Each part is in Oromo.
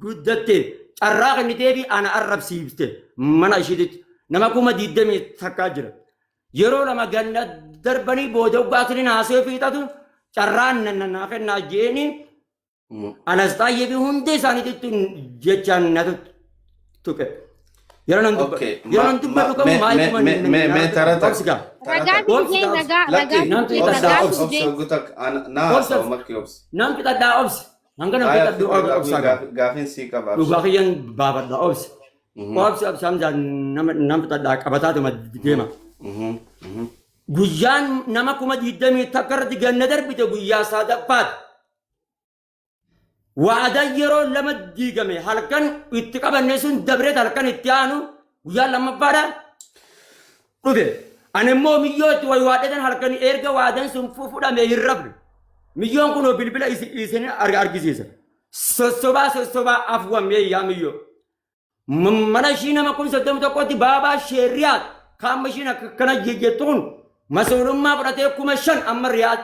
guddatte carraa kennitee fi ana arrabsiifte mana ishiitti nama kuma 20 takkaa jira yeroo lama ganna darbanii booda uggaatiin haasee fiixatu carraan naa kennaa jeeni anas taayee fi hundi isaaniitti jechaan na tuqe yeroo nan dubbadhu qabu maayikuma me tarata nam fixadhaa obsi hanga nam fixadhu obsa gaafin sii qaba dhugaa kiyyan baabadha obsi obsi obsaamjaan nam fixadhaa qabataatuma deema guyyaan nama kuma 20 takka irratti ganna darbite guyyaa sadaffaat waadaa yeroo lama diigame halkan itti qabanne sun dabreet halkan itti aanu guyyaa lammaffaadha dhufe ani immoo miyyoo itti way waadhatan halkan erga waadaan sun fudhame hin rafne miyyoon kunoo bilbila isin argisiisa sossobaa afwamee yaa miyyoo mana ishii nama kun 31tti baabaa sheeriyaat kaamma ishiin akkana jettuun masuulummaa fudhatee 5,000 amma riyaat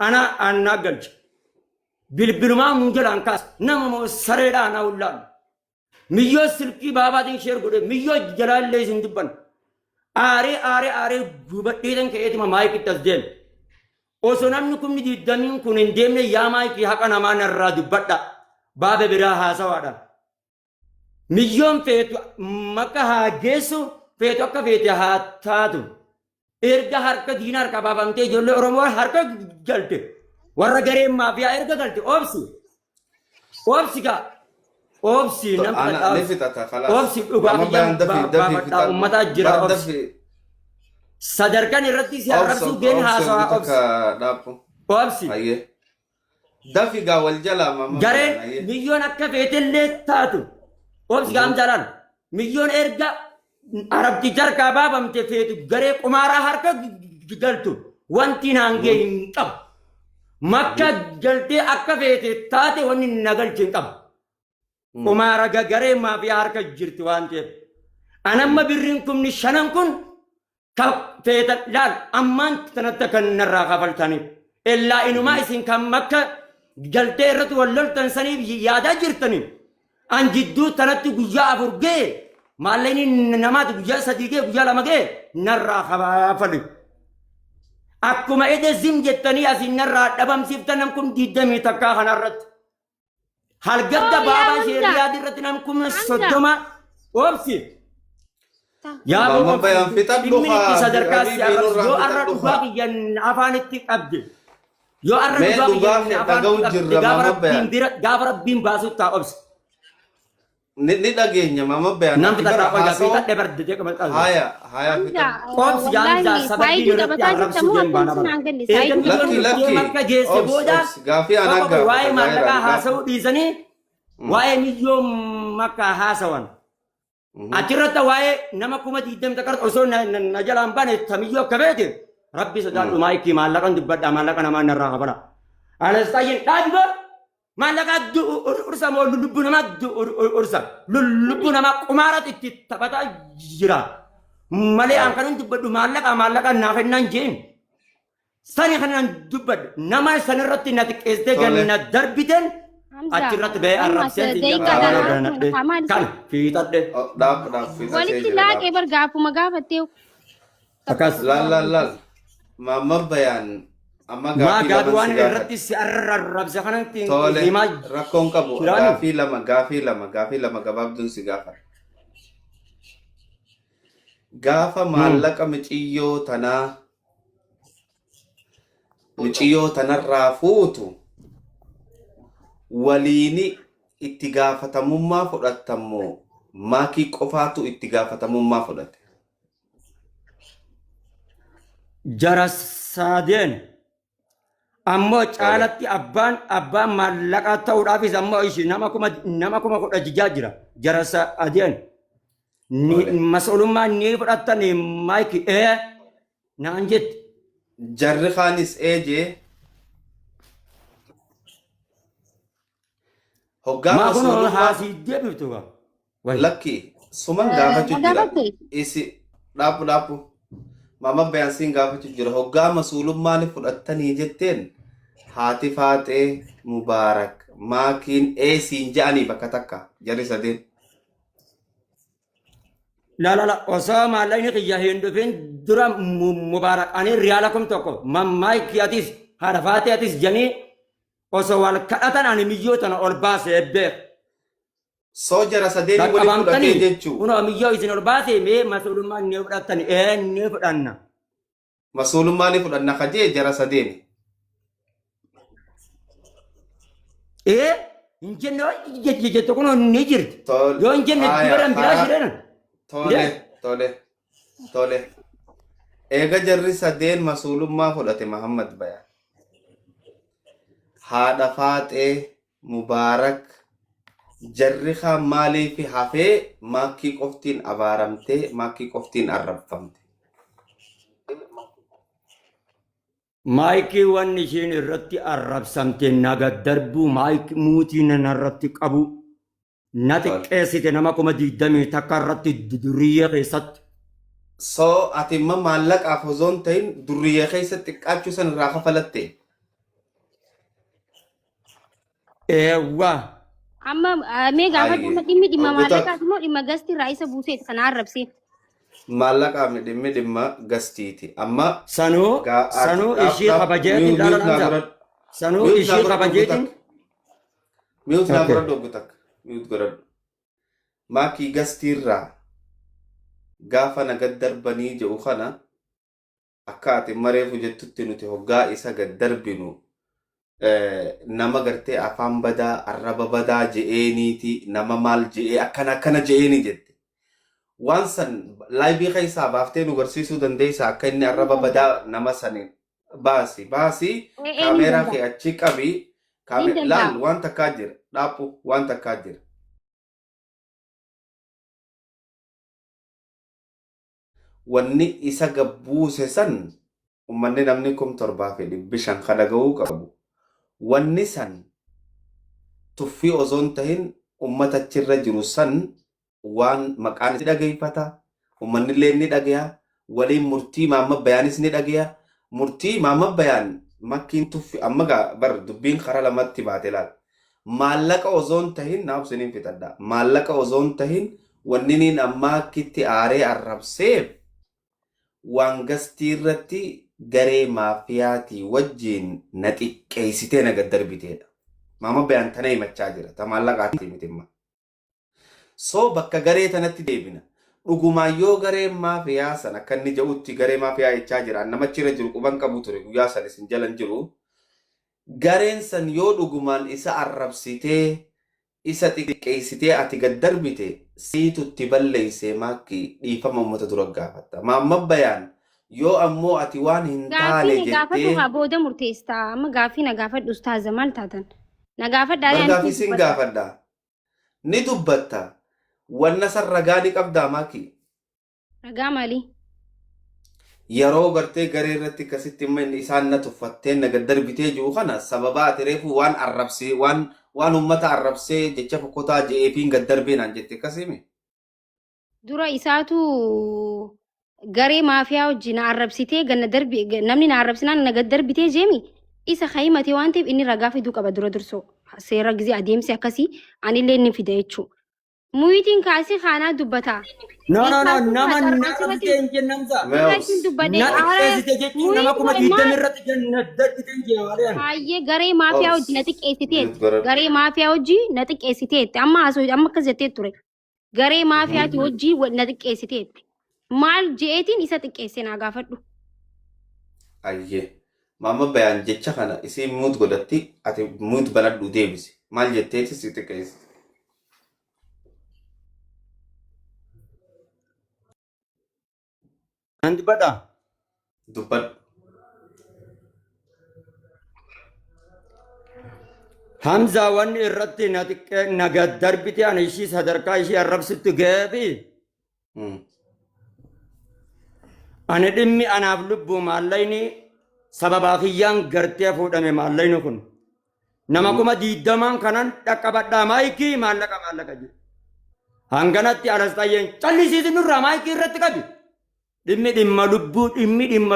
ana galcha bilbilumaa munjalaan kaas nama moo sareedhaa na ullaan miyyoo silkii baabaatiin sheer godhe miyyoo jalaallee isin dubban aaree gubadhiitan ka'eetima maayikittas deeme osoo namni kumni 20 kun hin deemne yaa maayikii haqa namaa narraa dubbadha baaba biraa haasawaadha miyyoon feetu makka haa geessu feetu akka feete haa taatu erga harka diina harka baafamtee ijoollee oromoo harka galte warra garee maafiyaa erga galte obsi gaa obsi obsi dhugaa baafadhaa ummataa jira obsi sadarkaan irratti si arrabsuu geen haasawaa obsi dafi gaa wal jalaa gareen miyyoon akka feetellee taatu obsi gaam jalaan miyyoon erga arabti jarkaa baafamte feetu garee qumaaraa harka galtu wanti naangee hin qabu makka galtee akka feete taate wanni nagalche hin qabu qumaara garee maafiyaa harka jirti waan ta'eef anamma birriin kumni 5 kun ka feetan laal ammaan tanatti kan narraa kafaltaniif illaa inumaa isin kan makka galtee irratti wal loltan saniif yaadaa jirtaniif an jidduu tanatti guyyaa 4 gee maalleen namaati guyyaa 3 gee guyyaa 2 gee narraa kafali akkuma ede zim jettanii asin narraa dhabamsiiftan nam kun 20 takkaa kanarratti halgadda baabaa sheeriyaati irratti nam kun 30 obsi yaa mama bayan fixadhu haa sadarkaa siyaasa yoo arra dhugaa kiyyan afaanitti qabde yoo arra dhugaa kiyyan afaanitti gaafa rabbiin baasutti taa obsi ni dhageenya mama bayan nam fixadhaa qoyga fixadhe bardee qaban haya obsi yaanjaa sababii irratti arrabsuu deembaana lakki makka geesse booda gaafii anagga waa'ee maallaqaa haasa'uu dhiisanii waa'ee miyyoo makka haasawan achirratti waa'ee nama kuma 20 takka osoo na jalaan bane tamiyyoo akka beete rabbi sodaadhu maayikii maallaqan dubbadhaa maallaqa namaa narraa qabala alastaayin dhaabiba maallaqa ursa moo lubbu namaa ursa lubbu namaa qumaarat itti taphataa jira malee an kanan dubbadhu maallaqa naa kennaan jeen sani kanan dubbadhu nama sanirratti na xiqqeessitee ganna darbiteen achirratti ba'ee arrabseen kan fiixadhe walitti laaqee bargaafuma gaafattee akkas laal mama bayan amma gaafii waan irratti si arrabse kanatti himaa rakkoon qabu gaafii lama gabaabduun si gaafar gaafa maallaqa mixiyyoo tanarraa fuutu waliini itti gaafatamummaa fudhatammoo maakii qofaatu itti gaafatamummaa fudhate jara saadeen ammoo caalatti abbaan maallaqa ta'uudhaafis ammoo ishi nama kuma 16 jira jara saadeen mas'ulummaa ni fudhattan maayiki naan jetti jarri kaanis jee maa kun haasii deebiftu lakki suman gaafachuu jira isi dhaapu mama bayansiin gaafachuu jira hoggaa mas'ulummaa ni fudhattanii jetteen haati faatee mubaarak maakiin eesiin ja'anii bakka takka jarri sadeen. La osoo maallaqni kiyya hin dhufin dura mubaaraqanii riyaala kum tokko mammaayikii atis haadha faatee atis janii osoo wal kadhatan ani miyyoo tana ol baasee beek. Soo jara sadeen waliin fudhatee jechuun. Kunoo miyyoo isin ol baasee mee masuulummaa ni fudhatan ni fudhanna. Masuulummaa ni fudhanna kajee jara sadeen. Hin jenne jettu kunoo ni jirti. Yoo hin jenne dibaran biraa jiran. Tole. Eega jarri sadeen masuulummaa fudhate Muhammad Bayaa. Haadha Faaxee Mubaarak jarri kaan maaliif hafee maakkii qoftiin abaaramtee maakkii qoftiin arrabfamte. Maayikii wanni ishiin irratti arrabsamte naga darbuu maayikii muutii narratti qabu. Na xiqqeessite nama 20 takka irratti duriyyee keessatti. Soo ati immoo maallaqaaf osoo hin ta'in duriyyee keessatti xiqqaachuu san irraa kafalatte. Eewwa. Amma mee gaafa dhimma maallaqaas immoo dhimma gastii irraa isa buuseeti kana arrabsee. Maallaqaaf dhimma gastiiti. Amma sanuu ishii kabajeetiin dhaalanansa. Sanuu ishii kabajeetiin. Mi'uut naa bira doggu takka. Mi'uut godhadhu. Maakkii gastiirraa gaafa nagad darbanii jedhu kana akka ati mareefu jettutti nuti hoggaa isa gad darbinu nama gartee afaan badaa arraba badaa je'eeniiti nama maal je'ee akkana je'eeni jette. Waan san laayibii keessaa baaftee nu garsiisuu dandeessa akka inni arraba badaa nama saniin baasi kaameeraa kee achi qabii laal waan takkaa jira dhaabbu waan takkaa jira. Wanni isa gabbuuse san ummanni namni 7,500 kadhaga'uu qabu. Wanni san tuffii osoo hin tahin ummata achirra jiru san waan maqaan itti dhageeffata. Ummanni illee ni dhagaya. Waliin murtii Maamma Bayaanis ni dhagaya. Murtii Maamma Bayaan makkiin tuffi amma bar dubbiin karaa lamatti baate laal. Maallaqa osoo hin tahin naaf siniin fixadha. Maallaqa osoo hin tahin wanni niin ammaa akkitti aaree arrabseef waan gastii irratti garee maafiyaatii wajjiin na xiqqeessitee na gad darbiteedha. Maamma Bayaan tana himachaa jira. Ta maallaqaatti mitimma. Soo bakka garee tanatti deebina. Dhugumaan yoo garee maafiyaa san akka inni jedhutti garee maafiyaa jechaa jira. Namachi irra jiru quban qabu ture guyyaa san isin jalan jiru. Gareen san yoo dhugumaan isa arrabsitee isa xiqqeessitee ati gad darbite siitutti balleessee maakkii dhiifama uummata dura gaafatta. Maamma Bayaan yoo ammoo ati waan hin taane jettee. Gaafadhu haa booda murteessaa. Amma gaaffii na gaafadhu ustaaza maal taatan? Na gaafadhaa yaani. Gaaffii sin gaafadhaa. Ni dubbatta. Wanna san ragaa ni qabdaa maakkii? Ragaa maalii? Yeroo gartee garee irratti akkasitti immoo isaan na tuffattee na gad darbitee jiru kana sababa ati reefu waan arrabsee waan uummata arrabsee jecha fokkotaa je'eefiin gad darbee naan jette akkasimi. Dura isaatu garee maafiyaa wajjin na arrabsitee namni na arrabsinaan na gad darbitee jeemi isa hayimatee waan ta'eef inni ragaa fiduu qaba dura dursoo seera gizee adeemsi akkasii anillee inni fida jechuudha. Muyitiin kaasii kaanaa dubbataa. nama fidee hin jennamsa. Xiqqeessite jechuun nama 20 irratti jennadatti hin jeewaaleen. Baay'ee garee maafiyaa wajjin na xiqqeessiteetti. Garee maafiyaa wajjin na xiqqeessiteetti. Amma akkas jettee ture. Garee maafiyaati wajjin na xiqqeessiteetti. Maal je'eetiin isa xiqqeessee naa gaafadhu. Ayyee. Maamma Bayaan jecha kana isii muut godhatti ati muut baladhu deebisi. Maal jetteetis si xiqqeessi. Nanti bada. Dubbat. Hamza wanni irratti na gad darbite ana ishii sadarkaa ishii arrabsitti gaafi. Ani dhimmi anaaf lubbuu maallayni sababaa kiyyaan gartee fuudhame maallayni kun. Nama 20 kanan dhaqqabadhaa maayikii maallaqa jedhu. Hanganatti alas xayyeen callisiisi nurraa maayikii irratti qabi. dhimma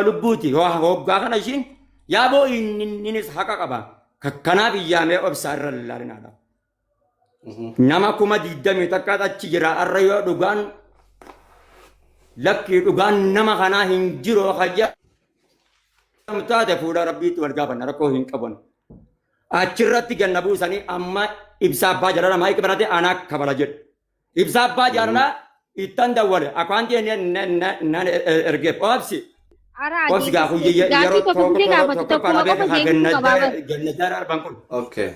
lubbuuti hoggaa kana ishiin yaaboo innis haqa qaba kanaaf iyyaamee obsaa irra lallaalinadha. Nama kuma 20 takka achi jira arra yoo dhugaan lakkii dhugaan nama kanaa hin jiru hajja taate fuula rabbiitti wal gaafanna rakkoo hin qaban. Achirratti ganna buusanii amma ibsaa abbaa jaalala maayii qabanate anaa kabala jedhu. Ibsaa abbaa jaalala ittan dawwale akkaantii nan ergeef obsi. Obsi gaafu yeroo tokko palabee gannadaa arban kun. Okay.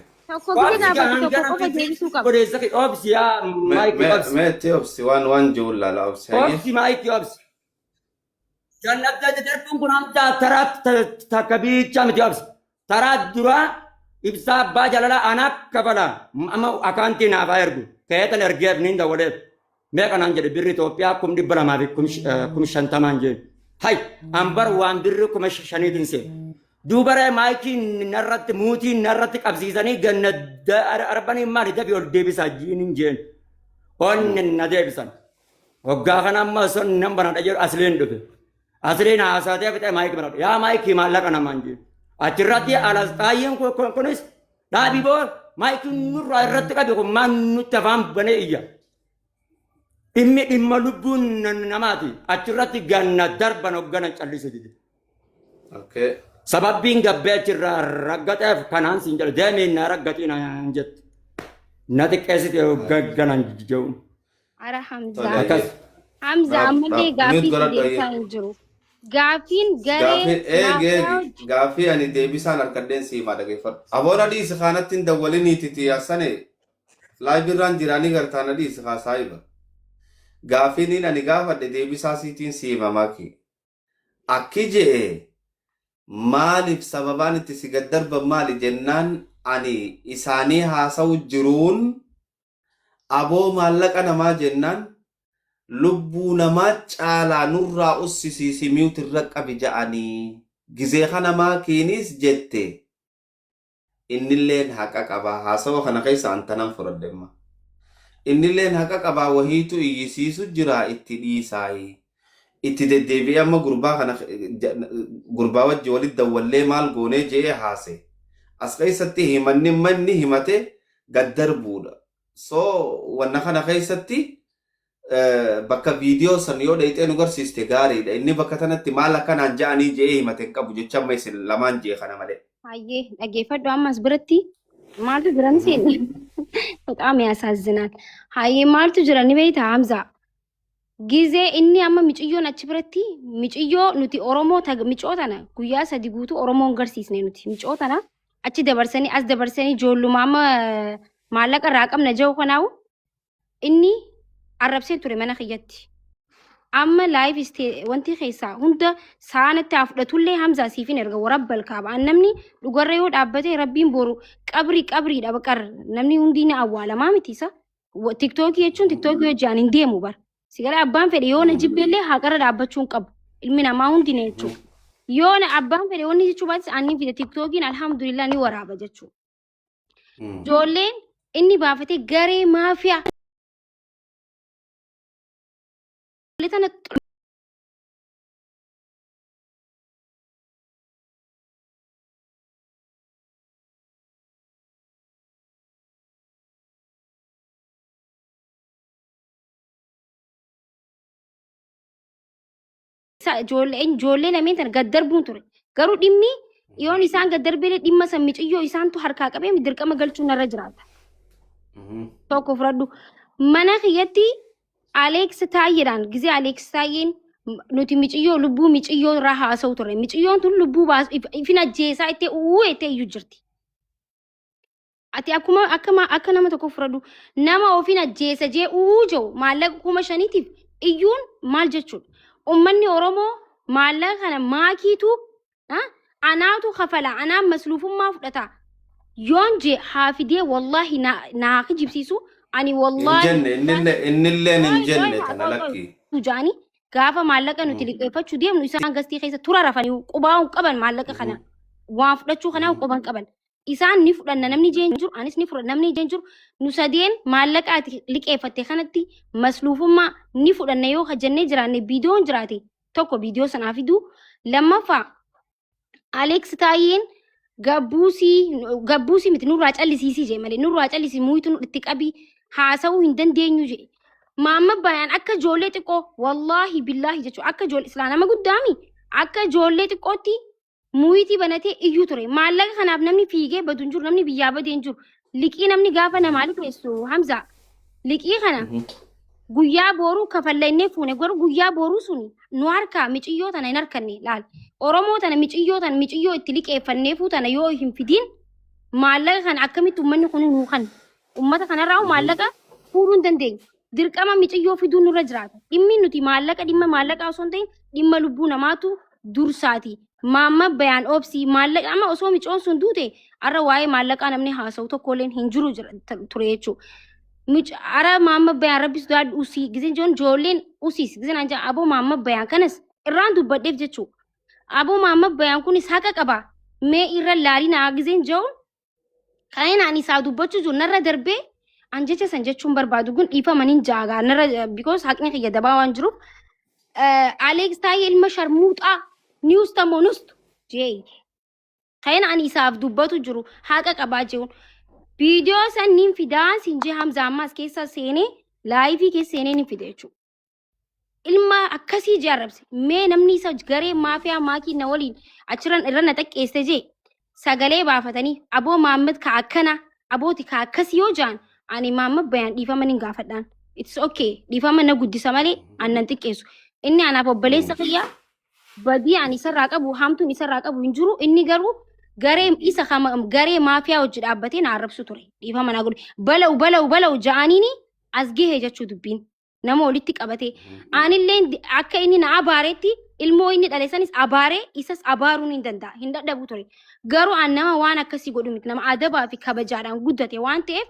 Obsi yaa maayii obsi. Meetti obsi waan juullala obsi. Obsi maayii obsi. Gannadaa darbuun kun hamtaa taraa takka biichaa miti obsi. Taraa duraa ibsaa abbaa jaalala anaa kabala amma akkaantii naaf haa ergu. Keetan ergeef niin dawwaleef. Meeqa naan jedhe birri Itoophiyaa 250 jedhe. Hai ambar waan birri 5,000 seene. Duubaree maayikii narratti muutii narratti qabsiisanii gannada arbanii maali dabii ol deebisaa jiiniin jeen. Onni na deebisan. Waggaa kana amma son nan banadha jedhu asleen dhufe. Asleen haasaatee fixee maayikii banadha. Yaa maayikii maallaqa namaan jeen. Achirratti alas xaayeen kunis dhaabii boo maayikii nurraa irratti qabe kun maan nutti afaan banee iyya. Dhimma lubbuun namaati achirratti ganna darban hoggana callise dide. Okay. Sababbiin gabbee achirraa raggateef kanaan siin jedhe deemeen na raggatiin hin jette. Na xiqqeessite hogganan jechuun. Ara Hamzaa. Hamzaa ammallee gaaffii deebisaa hin jiru. Gaaffiin garee gaaffii ani deebisaan harkadeen siimaa dhageeffadhu. Aboon adiis kaanatti hin dawwaliniiti tiyaasane laayibirraan jiraanii gartaan adiis kaasaayiba. Gaaffiin ani gaafadhe deebisaa siitiin siimamaaki. Akki jee maaliif sababaan itti si gaddarban maali jennaan ani isaanii haasa'u jiruun aboo maallaqa namaa jennaan lubbuu namaa caalaa nurraa ussisiisi miutirra qabi ja'anii gizee kana maakiinis jette innilleen haqa qabaa haasawa kana keessa antanan fudhadhemma innilleen haqa qabaa wahiitu iyyisiisu jira itti dhiisaayi itti deddeebi'ee amma gurbaa wajji walitti dawwallee maal goonee je'ee haase as keessatti himanni manni himate gaddarbuudha so wanna kana keessatti bakka viidiyoo san yoo dheeyxee nu garsiiste gaariidha. Inni bakka tanatti maal akkanaan ja'anii je'ee himate hin qabu jecha amma isin lamaan je'e kana malee. Hayyee dhaggeeffadhu ammas biratti maaltu jiran seenne በጣም ያሳዝናል። hayyee maaltu jira ni beektaa Hamzaa ጊዜ inni amma miciyyoon achi biratti miciyyoo nuti Oromoo micoo tana guyyaa 3 guutuu Oromoon garsiisne nuti micoo tana achi dabarsanii as dabarsanii ijoolluma amma maallaqa irraa qabna jedhu kanaawu inni arrabsee ture mana kiyyatti. Amma live wanti keessaa hunda saanatti afudhatullee Hamzaa siifin erga warabbal kaaba. Namni dhugarra yoo dhaabbatee rabbiin boru qabriidha baqar namni hundi ni awwaalamaa miti isa. TikTokii jechuun TikTokii hojjaan hin deemu bar. Sigara abbaan fedhe yoo na jibbeellee haqarra dhaabbachuu hin qabu. Ilmi namaa hundi ne jechuudha. Yoo na abbaan fedhe wanni jechuu baatis aannin fide TikTokiin alhamdulillah ni waraaba jechuudha. Ijoolleen inni baafatee garee maafiyaa Letana ijoollee lameen tan gaddarbuun ture. Garuu dhimmi yoon isaan gaddarbee dhimma san miciyyoo isaantu harkaa qabee dirqama galchuu narra jiraata. Tokko fudhadhu mana kiyyatti Alex Taayiraan ጊዜ Alex Taayeen nuti miciyyoo lubbuu miciyyoo irraa haasa'u ture. Miciyyoon tun lubbuu ifina jeesaa itti uwwete iyyuu jirti. Ati akka nama tokko fudhadhu nama ofina jeesa jee uwwuu maallaqa 5,000tiif iyyuun maal jechuudha. Uummanni Oromoo maallaqa kana maakiitu anaatu kafala anaan masluufummaa fudhata. Yoon jee haafidee wallahi naa kijibsiisu ani wallahi innilleen hin jenne kana lakki tujaani gaafa maallaqa nuti liqeeffachuu deemnu isaan gastii keessa tura rafanii qubaa qaban maallaqa kana waan fudhachuu kanaa quban qaban isaan ni fudhanna namni jeen jiru anis ni fudhanna namni jeen jiru nu sadeen maallaqa ati liqeeffatte kanatti masluufummaa ni fudhanna yoo hajjannee jiraanne viidiyoon jiraate tokko viidiyoo sanaa fiduu lammaffaa Alex Taayeen gabbuusi miti nurraa callisiisii jee malee nurraa callisii muuyituun itti qabii haasa'uu hin dandeenyu jee. Maamma bayaan akka ijoollee xiqqoo wallaahi billaahi jechuudha akka ijoollee silaa nama guddaami akka ijoollee xiqqootti muyitii banatee iyyuu ture maallaqa kanaaf namni fiigee badu hin jiru namni biyyaa badee hin jiru liqii namni gaafa namaa liqeessu Hamza liqii kana guyyaa booruu kafallannee fuune garuu guyyaa booruu suni nu harkaa miiciyyoo tana hin harkanne laal Oromoo tana miiciyyoo itti liqeeffannee fuutana yoo hin fidiin maallaqa kana akkamitti uummanni kun nuu kan uummata kanarraa maallaqa fuudhuu hin dandeenyu. Dirqama miiciyyoo fiduun nurra jiraata. Dhimmi nuti dhimma maallaqaa osoo hin ta'in dhimma lubbuu namaatu dursaati. Maamma bayaan obsii maallaqa amma osoo miicoon sun duute arra waa'ee maallaqaa namni haasa'u tokkollee hin jiru ture jechuudha. Ara maamma bayaan rabbi sodaadhu usii gizeen joon ijoolleen usiis gizeen anja aboo maamma bayaan kanas irraan dubbadheef jechuudha. Aboo maamma bayaan kunis haqa qaba. Mee irra laalina gizeen joon kan naan isaa dubbachuu jiru narra darbee anjecha san jechuun barbaadu kun dhiifamaniin jaagaa narra because haqni kiyya dabaa waan jiruuf Alex taayee ilma sharmuuxaa niwus tamoonust jee kan ani isaaf dubbatu jiru haqa qabaa jechuun viidiyoo sanniin fidaa sinjee Hamza ammas keessa seenee laayivii keessa seenee ni fide jechuudha. Ilma akkasii jaarrabse mee namni isa garee maafiyaa maakii na waliin achiran irra na xaqqeesse jee sagalee baafatanii aboo Maammed ka akkana abooti ka akkasii yoo jaan ani maamma bayaan dhiifamaniin gaafadhaan. It's okay. Dhiifama na guddisa malee aannan xiqqeessu. Inni anaaf obboleessa kiyyaa badii ani isarraa qabu hamtuun isarraa qabu hin jiru. Inni garuu garee maafiyaa hojii dhaabbatee na arrabsu ture. Dhiifama na godhe. Bala'u ja'aniini as gahee jechuu dubbiin. Nama walitti qabatee. Anillee akka inni na abaareetti ilmoo inni dhale sanis abaaree isas abaaruun hin danda'a. Hin dadhabu ture. Garuu an nama waan akkasii godhu miti nama adabaa fi kabajaadhaan guddate waan ta'eef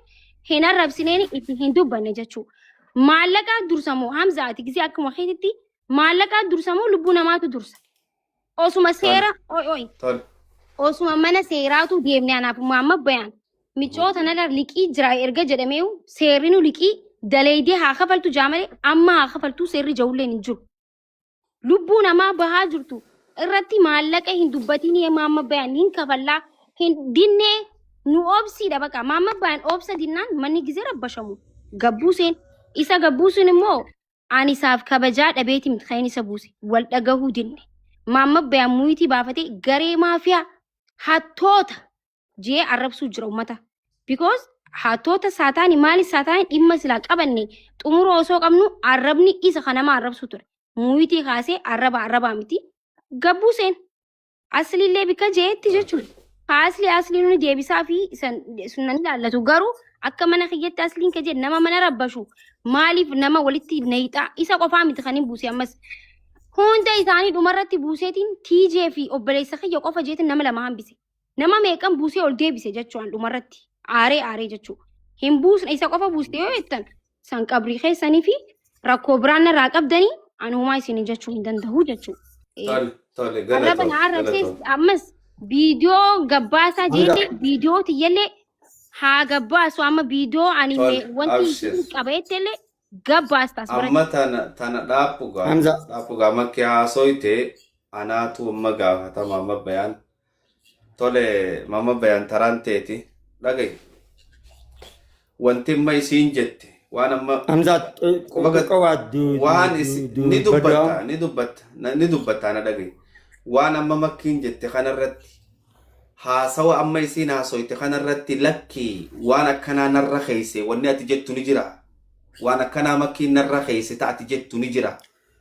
hin arrabsineen itti hin dubbanne jechuudha. Maallaqaa dursamoo Hamzaati gisee akkuma keetitti maallaqaa dursamoo lubbuu namaatu dursa. Osuma seera osuma mana seeraatu deemnee anaaf maamma bayaan micoota nala liqii jira erga jedhamee seerri nu liqii daleedee haa kafaltu jaamale amma haa kafaltu seerri jawulleen hin jiru. Lubbuu namaa bahaa jirtu irratti maallaqa hin dubbatiin maamma bayaan hin kafallaa hin dinnee nu obsiidha baqa maamma bayaan obsa dinnaan manni gisee rabbashamu gabbuuseen isa gabbuusun immoo ani isaaf kabajaa dhabeeti miti kan isa buuse wal dhagahuu dinne maamma bayaan muyitii baafatee garee maafiyaa hattoota jee arrabsuu jira ummata because hattoota saataani maali saataani dhimma silaa qabanne xumuroo osoo qabnu arrabni isa kanama arrabsuu ture muyitii kaasee arrabaa miti gabbuuseen aslillee bika jeetti jechuudha. Asli nuni deebisaa fi sunan ilaallatu garuu akka mana kiyyaatti asliin ka jedhe nama mana rabbashu maaliif nama walitti neeyxaa isa qofaa miti kan hin buuse ammas hunda isaanii dhumarratti buuseetiin TJ fi obboleessa kiyya qofa jeetiin nama lama hambise nama meeqan buusee ol deebise jechuudha dhumarratti aaree jechuudha hin buusne isa qofa buuste yoo jettan san qabrii keessanii fi rakkoo biraan irraa qabdanii anumaa isin jechuu hin danda'u jechuudha. Arraba na arrabsees ammas Video gabbaasaa jeelee video tiyyallee haa gabbaasu amma video anime wanti qabeettellee gabbaastas amma tana dhaapugaa makkee haasoyte anaatu amma gaafata maamma bayaan tole maamma bayaan taraan teeti dhagay wanti amma isiin jette waan amma waan ni dubbatta na dhagay waan amma makkiin jette kanarratti haasawa amma isiin haasoyte kanarratti lakki waan akkanaa narra keeyse wanni ati jettu ni jira waan akkanaa makkiin narra keeyse ta ati jettu ni jira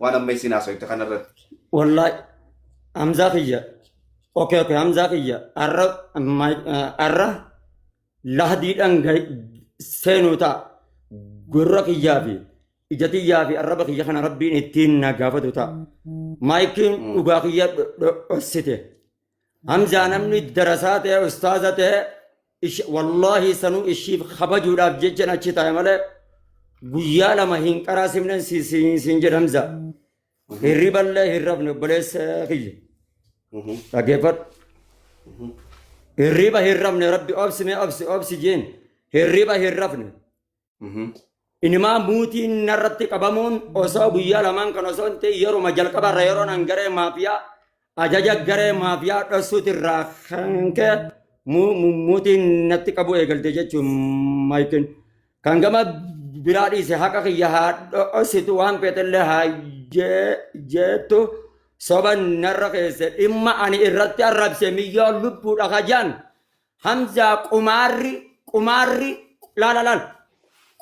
waan amma isiin haasoyte kanarratti wallahi Hamza kiyya okay Hamza kiyya arra lahdiidhaan seenuuta gurra kiyyaa fi ijatiyyaa fi arraba kiyya kana rabbiin ittiin na gaafatu ta'a. Maayikiin dhugaa kiyya dhossite. Hamzaa namni darasaa ta'e ustaaza ta'e wallaahi sanuu ishiif kabajuudhaaf jechan achi taa'e malee guyyaa lama hin qaraasifnen siin jedha Hamzaa. Hirriballee hin rafne obboleessa kiyya. Dhageeffadhu. Hirriba hin rafne rabbi obsi jeen hirriba hin rafne. Inimaa muutiin narratti qabamuun osoo guyyaa lamaan kan osoo hin ta'e yeroo jalqabarra yeroo nan garee maafiyaa ajaja garee maafiyaa dhossuuti irraa kan ka'e muutiin natti qabu eegalte jechuun maayikin kan gama biraa dhiise haqa kiyya haa dho'ositu waan feetellee haa jettu soba narra keesse dhimma ani irratti arrabse miyyoo lubbuudha kajaan hamzaa qumaarri laal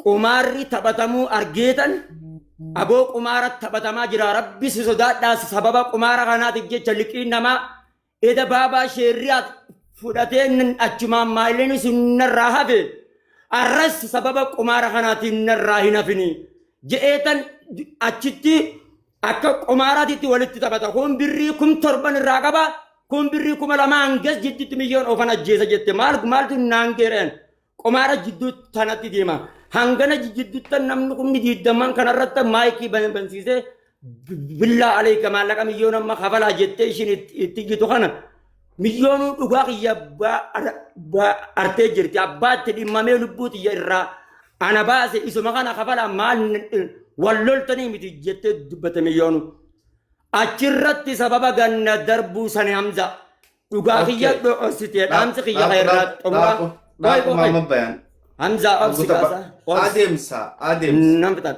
qumaarri taphatamuu argeetan aboo qumaara taphatamaa jira rabbi si sodaadhaas sababa qumaara kanaatiif jecha liqiin namaa eda baabaa sheerriyaat fudhatee achumaan maayileen sun narraa hafe arras sababa qumaara kanaatiin narraa hin hafini je'eetan achitti akka qumaaraatitti walitti taphata kun birrii 7,000 irraa qaba kun birrii 2,000 hangas jidduutti milyoon ofan ajjeesa jette maaltu naan geereen qumaara jidduu tanatti deema hangana jidduttan namni kumni diiddaman kanarratti maayikii bansiisee billaa aleeka maallaqa milyoon amma kafalaa jettee ishin itti jitu kana milyoonuu dhugaa kiyya artee jirti abbaatti dhimmamee lubbuu tiyya irraa ana baase isuma kana kafalaa maal walloltanii miti jettee dubbate milyoonu achirratti sababa ganna darbuu sani hamza dhugaa kiyya dho'ositee dhaamsi kiyya irraa xumura Hamza obsikasa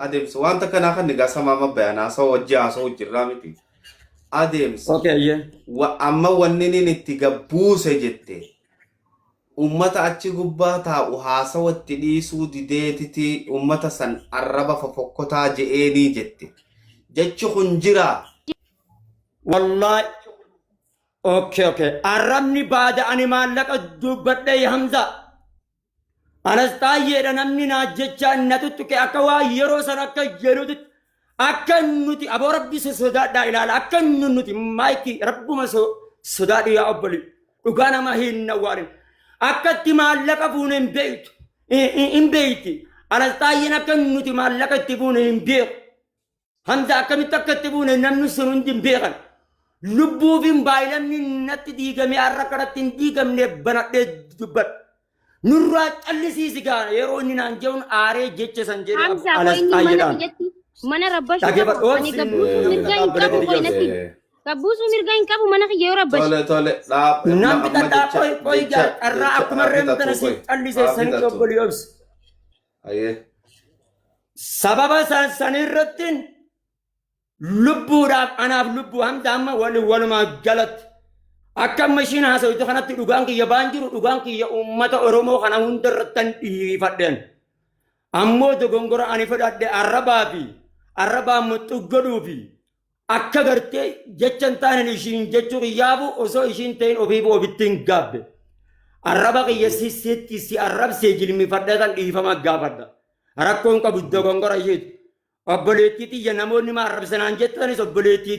adeemsa wanta kanaa kan nigaa samaama bayanaa sa wajji haasa'u jirraa miti adeemsa amma wanni inni itti gabbuuse jette ummata achi gubbaa taa'u haasawatti dhiisuu dideetiti ummata san arraba fofokkotaa je'eenii jette jechi kun jiraa wallahi okay arrabni baada ani maallaqa dubbadhee Hamza Anastaayeedha namni naa jecha natuttuke akka waa yeroo san akka jedhutti akka nuti aboo rabbi sodaadhaa ilaala akka nuti maayikii rabbuma sodaadhi yaa obboli dhugaa nama hin nawwaarin akkatti maallaqa fuune hin beeyti Anastaayeen akka nuti maallaqa itti fuune hin beeku Hamza akkamitti akka itti fuune namni sun hundi hin beekan lubbuufin baay'inamni natti diigame har'a kanatti hin diigamne banadhee dubbadha nurraa callisiisi gaana yeroo inni naan jechuun aaree jecha san jedhe Anastaayedhaan mana rabbash ani gabbuusu mirgaa hin qabu qoynatti gabbuusu mirgaa hin qabu mana kiyya yoo rabbash tole namni dhadhaa qoy irraa akkuma reemtana si callisee sani obboli obsi sababa sanirrattiin lubbuudhaaf anaaf lubbuu Hamza amma walumaa galatti akka mashiin haasawutti kanatti dhugaan kiyya baan jiru dhugaan kiyya uummata Oromoo kana hundarrattan dhiifadheen ammoo dogongora ani fedhadhe arrabaa muxxu godhuu fi akka gartee jechan taanen ishiin jechuu kiyyaafu osoo ishiin ta'in ofiif obittiin gaabbe arraba kiyya sitti si arrabsee jilmifadheetan dhiifama gaafadha rakkoon qabu dogongora isheetu obboleettii tiyya namoonni ma arrabsanaan jettanis obboleettii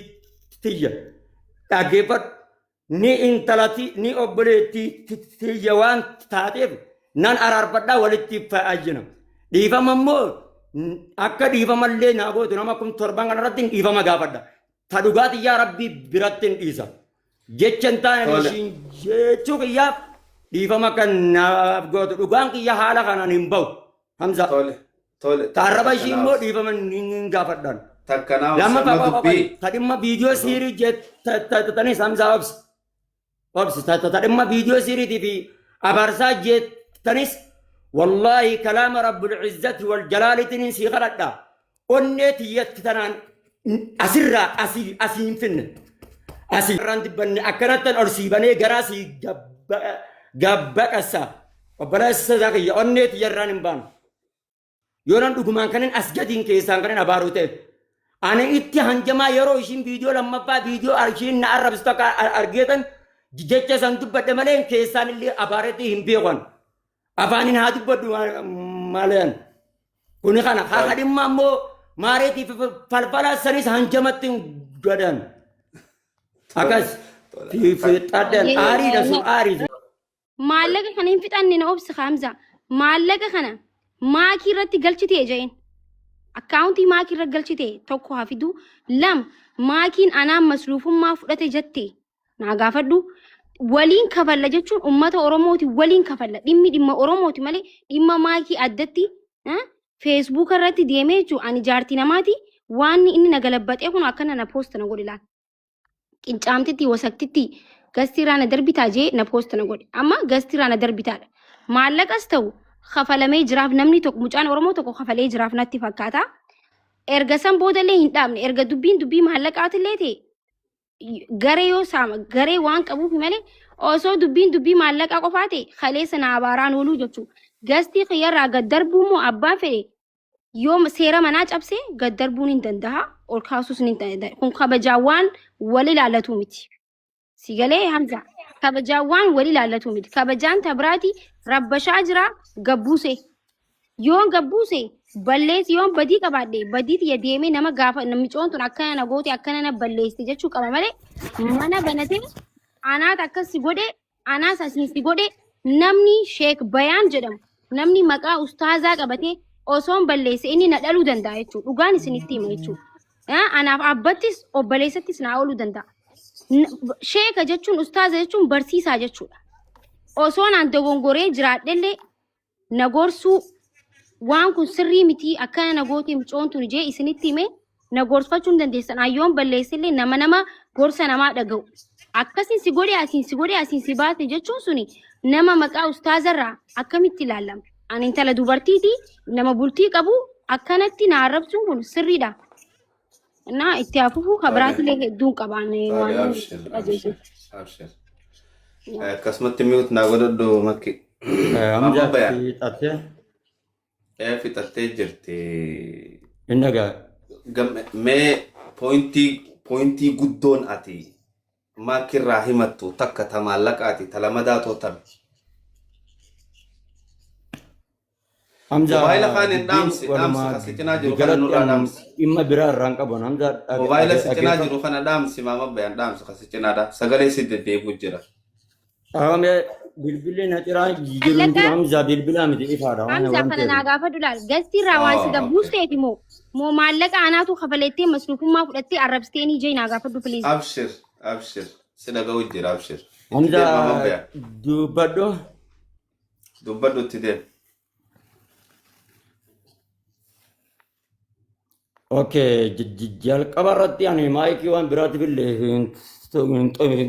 tiyya dhaggeeffadhu ni intalati ni obboleettii tiyya waan taateef nan araarfadhaa walitti fayyajina dhiifama immoo akka dhiifamallee naa gootu nama kun torban kanarratti dhiifama gaafadha ta dhugaati yaa rabbii biratti hin dhiisa jechan taane ishiin jechuu kiyyaaf dhiifama kan naaf gootu dhugaan kiyya haala kanaan hin bahu Hamza taarraba ishii immoo dhiifama hin gaafadhaan lammaffaa dubbii tadhimma viidiyoo siirii jettanis Hamza obsi tadhimma viidiyoo siirii fi abarsaa jettanis wallahi kalaama rabbul izzati wal jalaalitiin sii kadhadha onnee tiyyatti tanaan asirraa asii hin finne asii irraan dibbanne akkanattan orsiibanee garaa sii gabbaqassa obboleessa isaa kiyya onnee tiyyarraan hin baanu yoonan dhugumaan kanin as gadiin keessaan kanin abaaruu ta'e ani itti hanjamaa yeroo ishiin viidiyoo lammaffaa viidiyoo ishiin na arrabsitu akka argeetan jecha san dubbadhe malee keessaan illee abaaretti hin beekan afaanin haa dubbadhu maleen kuni kana haa dhimma ammoo maareetiif falfalaa sanis hanjamatti godhan akkas fixadhan aariidha sun aariidha maallaqa kana hin fixanne na obsi Hamza maallaqa kana maakii irratti galchitee jeen akkaawuntii maakii irratti galchitee tokko hafidu lam maakiin anaan masruufummaa fudhate jette naa gaafadhu waliin kafalla jechuun ummata Oromooti waliin kafalla dhimma Oromooti malee dhimma maakii addatti Facebook irratti deemee jechuun ani jaartii namaati waan inni na galabbatee kun akkana na post na godhe laal qincaamtitti wasaktitti gastiiraan darbitaa jee na post na godhe amma gastiiraan darbitaadha maallaqas ta'u kafalamee jiraaf namni tokko mucaan oromoo tokko kafalee jiraaf natti fakkaata erga san boodallee hin dhaabne erga dubbii maallaqaatillee ta'e garee yoo saama garee waan qabuuf malee osoo dubbii maallaqaa qofaa ta'e kalee sana abaaraan ooluu jechuudha gastii xiyyarraa gad darbuu moo abbaan fedhe yoo seera manaa cabsee gad darbuun hin danda'a ol kaasuus hin danda'a kun kabajaawwan wal ilaallatu miti sigalee hamza kabajaawwan wal ilaallatu miti kabajaan tabraati rabbashaa jira gabbuuse yoon gabbuuse ballees yoon badii qabaadhe badiiti ya deemee nama gaafa namichoon tun akkana na goote akkana na balleesse jechuu qaba malee mana banatee anaat akkas si godhe anaas asiin si godhe namni sheek bayaan jedhamu namni maqaa ustaazaa qabatee osoon balleesse inni na dhaluu danda'a jechuudha dhugaan isinitti hima jechuudha anaaf abbattis obboleessattis na ooluu danda'a sheeka jechuun ustaaza jechuun barsiisaa jechuudha osoon aan dogongoree jiraadhellee na gorsuu waan kun sirrii miti akkana na goote mucoon tun jee isinitti hime na gorsfachuu hin dandeessan ayyoon balleessillee nama gorsa namaa dhaga'u akkasiin si godhe asiin si baate jechuun suni nama maqaa ustaazarraa akkamitti ilaalama ani intala dubartiiti nama bultii qabu akkanatti na arrabsuun kun sirriidha na itti hafuufuu kabiraatilee hedduun qabaan waan akkasumatti mi'uut naa godhadhu makki Hamza fixattee fixattee jirti innagaa mee pointii guddoon ati maakirraa himattu takka ta maallaqaati ta lamadaa tootame Hamza mobaayila kaan hin dhaamsi kasicinaa jiru kana nurraa dhaamsi dhimma biraa irraan qaban Hamza mobaayila sicinaa jiru kana dhaamsi maama bayaan dhaamsi kasicinaadha sagalee si deddeebi'u jira Ame bilbilli na ciraa jiru Hamza bilbilaa miti ifaadha Hamza kana naa gaafa dulaal gastiirraa waan si gabbuusteeti moo maallaqa anaatu kafalettee masruufummaa fudhattee arrabsteenii jee naa gaafa du please abshir si dhaga'u jira abshir Hamza dubbadhu itti deem Okay, jalqaba irratti ani maayikii waan biraatiif illee hin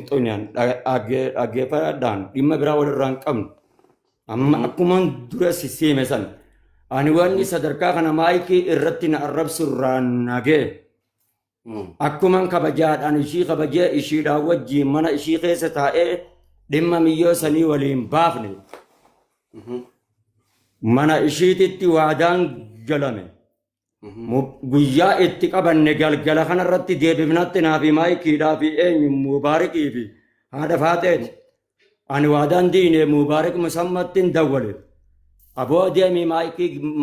xooyaan dhaggeeffadhaan dhimma biraa walirraa hin qabnu. Amma akkuman dura siseeme san ani wanni sadarkaa kana maayikii irratti na arrabsu irraa nagee akkuman kabajaadhaan ishii kabajee ishiidhaan wajjiin mana ishii keessa taa'ee dhimma miyyoo sanii waliin baafne mana ishiititti waadaan galame. Guyyaa itti qabanne galgala kanarratti deebifnatti naafi maayikiidhaa fi eenyu mubaarikii fi haadha faaxeeti. Ani waadaan diine mubaarik musammatti hin dawwale. Aboo deemi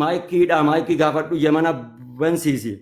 maayikii gaafadhu yemana bansiisi.